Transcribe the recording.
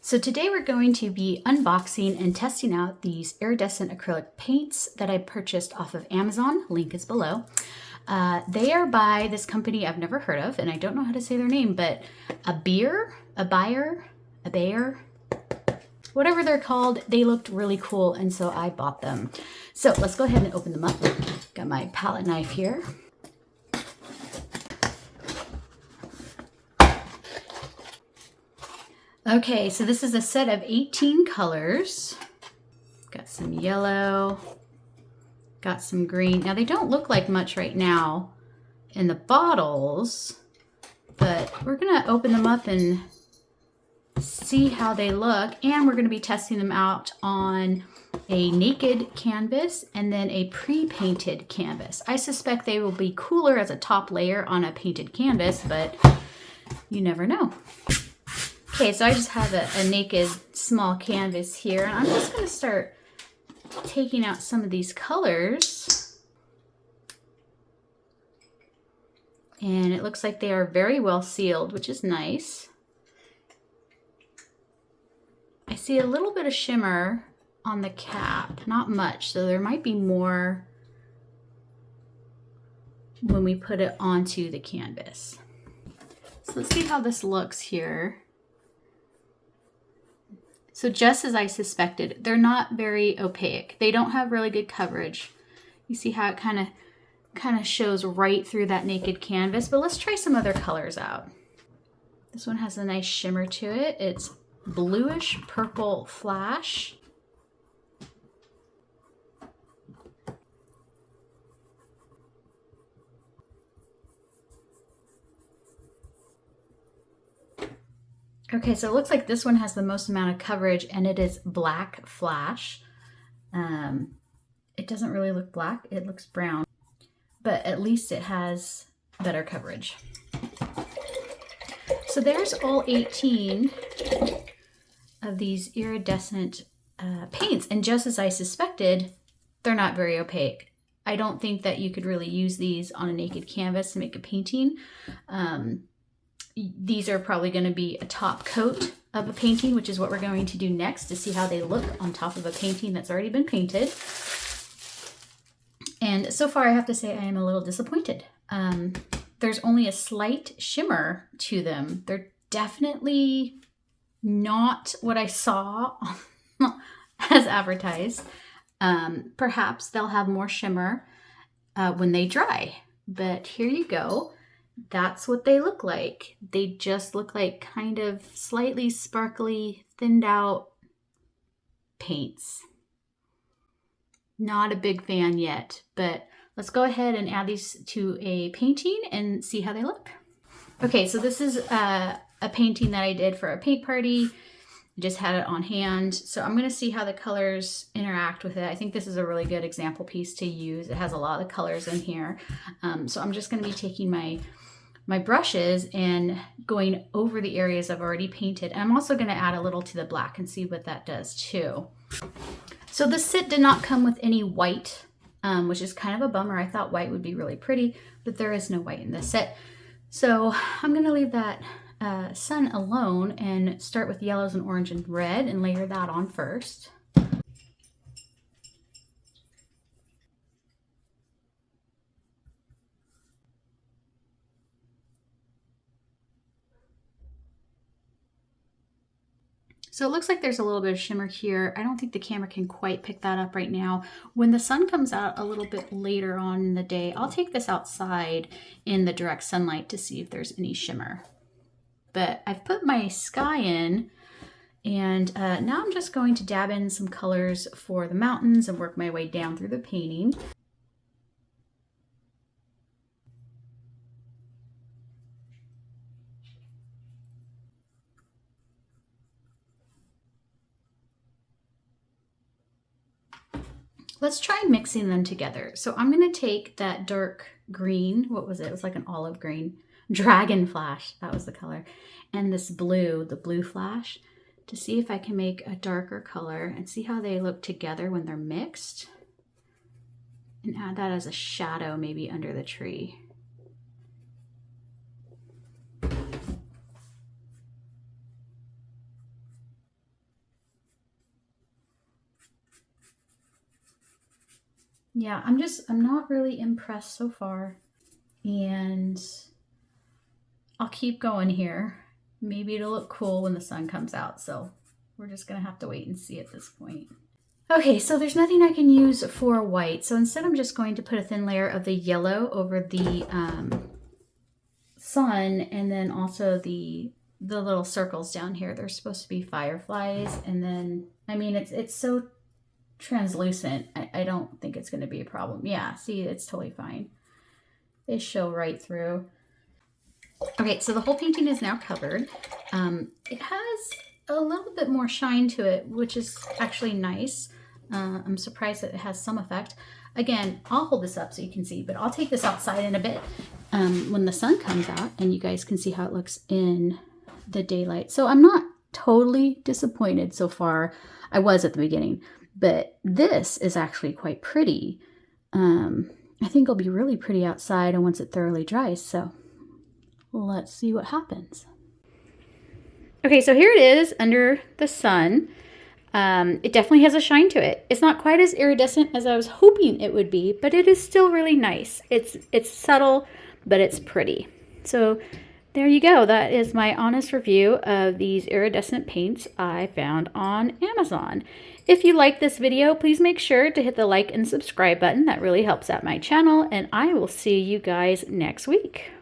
So today we're going to be unboxing and testing out these iridescent acrylic paints that I purchased off of Amazon. Link is below. They are by this company I've never heard of, and I don't know how to say their name, but Abeier, whatever they're called. They looked really cool, and so I bought them. So let's go ahead and open them up. Got my palette knife here. Okay, so this is a set of 18 colors. Got some yellow, got some green. Now they don't look like much right now in the bottles, but we're gonna open them up and see how they look. And we're gonna be testing them out on a naked canvas and then a pre-painted canvas. I suspect they will be cooler as a top layer on a painted canvas, but you never know. Okay, so I just have a naked small canvas here, and I'm just going to start taking out some of these colors. And it looks like they are very well sealed, which is nice. I see a little bit of shimmer on the cap, not much, so there might be more when we put it onto the canvas. So let's see how this looks here. So just as I suspected, they're not very opaque. They don't have really good coverage. You see how it kind of shows right through that naked canvas, but let's try some other colors out. This one has a nice shimmer to it. It's bluish purple flash. Okay, so it looks like this one has the most amount of coverage, and it is black flash. It doesn't really look black, it looks brown, but at least it has better coverage. So there's all 18 of these iridescent paints, and just as I suspected, they're not very opaque. I don't think that you could really use these on a naked canvas to make a painting. These are probably going to be a top coat of a painting, which is what we're going to do next to see how they look on top of a painting that's already been painted. And so far I have to say I am a little disappointed. There's only a slight shimmer to them. They're definitely not what I saw as advertised. Perhaps they'll have more shimmer when they dry, but here you go. That's what they look like. They just look like kind of slightly sparkly, thinned out paints. Not a big fan yet, but let's go ahead and add these to a painting and see how they look. Okay, so this is a painting that I did for a paint party. I just had it on hand. So I'm gonna see how the colors interact with it. I think this is a really good example piece to use. It has a lot of colors in here. So I'm just gonna be taking my brushes and going over the areas I've already painted. And I'm also gonna add a little to the black and see what that does too. So this set did not come with any white, which is kind of a bummer. I thought white would be really pretty, but there is no white in this set. So I'm gonna leave that sun alone and start with yellows and orange and red and layer that on first. So it looks like there's a little bit of shimmer here. I don't think the camera can quite pick that up right now. When the sun comes out a little bit later on in the day, I'll take this outside in the direct sunlight to see if there's any shimmer. But I've put my sky in, and now I'm just going to dab in some colors for the mountains and work my way down through the painting. Let's try mixing them together. So I'm going to take that dark green, what was it? It was like an olive green, dragon flash, that was the color, and this blue, the blue flash, to see if I can make a darker color and see how they look together when they're mixed, and add that as a shadow maybe under the tree. Yeah, I'm not really impressed so far. And I'll keep going here. Maybe it'll look cool when the sun comes out. So we're just gonna have to wait and see at this point. Okay, so there's nothing I can use for white. So instead I'm just going to put a thin layer of the yellow over the sun, and then also the little circles down here. They're supposed to be fireflies. And then, I mean, it's so translucent. I don't think it's gonna be a problem. Yeah, see, it's totally fine. They show right through. Okay, so the whole painting is now covered. It has a little bit more shine to it, which is actually nice. I'm surprised that it has some effect. Again, I'll hold this up so you can see, but I'll take this outside in a bit when the sun comes out, and you guys can see how it looks in the daylight. So I'm not totally disappointed so far. I was at the beginning, but this is actually quite pretty. I think it'll be really pretty outside and once it thoroughly dries, so let's see what happens. Okay, so here it is under the sun. It definitely has a shine to it. It's not quite as iridescent as I was hoping it would be, but it is still really nice. It's subtle, but it's pretty. So there you go. That is my honest review of these iridescent paints I found on Amazon. If you like this video, please make sure to hit the like and subscribe button. That really helps out my channel, and I will see you guys next week.